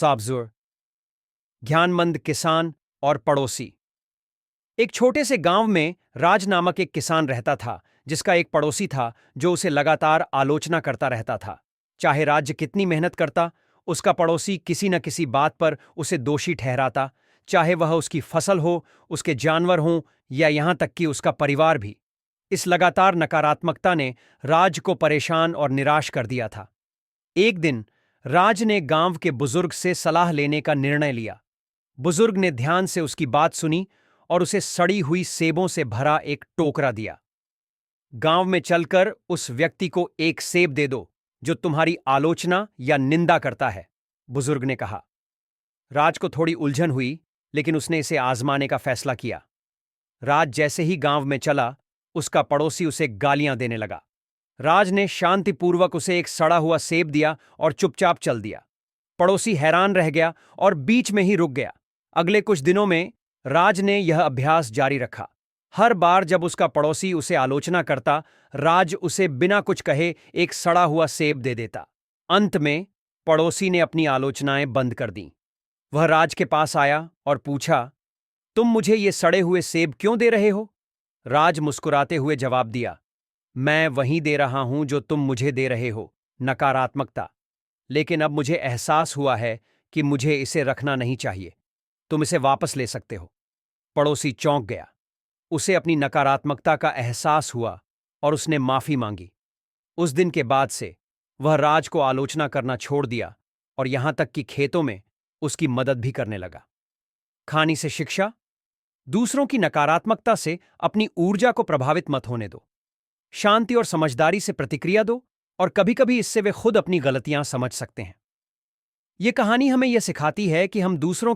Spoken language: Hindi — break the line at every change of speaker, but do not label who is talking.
साबजुर, ज्ञानमंद किसान और पड़ोसी। एक छोटे से गांव में राज नामक एक किसान रहता था, जिसका एक पड़ोसी था जो उसे लगातार आलोचना करता रहता था। चाहे राज्य कितनी मेहनत करता, उसका पड़ोसी किसी न किसी बात पर उसे दोषी ठहराता, चाहे वह उसकी फसल हो, उसके जानवर हों या यहां तक कि उसका परिवार भी। इस लगातार नकारात्मकता ने राज को परेशान और निराश कर दिया था। एक दिन राज ने गांव के बुजुर्ग से सलाह लेने का निर्णय लिया। बुजुर्ग ने ध्यान से उसकी बात सुनी और उसे सड़ी हुई सेबों से भरा एक टोकरा दिया। गांव में चलकर उस व्यक्ति को एक सेब दे दो जो तुम्हारी आलोचना या निंदा करता है, बुजुर्ग ने कहा। राज को थोड़ी उलझन हुई, लेकिन उसने इसे आजमाने का फैसला किया। राज जैसे ही गांव में चला, उसका पड़ोसी उसे गालियां देने लगा। राज ने शांतिपूर्वक उसे एक सड़ा हुआ सेब दिया और चुपचाप चल दिया। पड़ोसी हैरान रह गया और बीच में ही रुक गया। अगले कुछ दिनों में राज ने यह अभ्यास जारी रखा। हर बार जब उसका पड़ोसी उसे आलोचना करता, राज उसे बिना कुछ कहे एक सड़ा हुआ सेब दे देता। अंत में पड़ोसी ने अपनी आलोचनाएं बंद कर दीं। वह राज के पास आया और पूछा, तुम मुझे ये सड़े हुए सेब क्यों दे रहे हो? राज मुस्कुराते हुए जवाब दिया, मैं वही दे रहा हूं जो तुम मुझे दे रहे हो, नकारात्मकता। लेकिन अब मुझे एहसास हुआ है कि मुझे इसे रखना नहीं चाहिए। तुम इसे वापस ले सकते हो। पड़ोसी चौंक गया। उसे अपनी नकारात्मकता का एहसास हुआ और उसने माफी मांगी। उस दिन के बाद से वह राज को आलोचना करना छोड़ दिया और यहां तक कि खेतों में उसकी मदद भी करने लगा। कहानी से शिक्षा: दूसरों की नकारात्मकता से अपनी ऊर्जा को प्रभावित मत होने दो। शांति और समझदारी से प्रतिक्रिया दो, और कभी-कभी इससे वे खुद अपनी गलतियां समझ सकते हैं। यह कहानी हमें यह सिखाती है कि हम दूसरों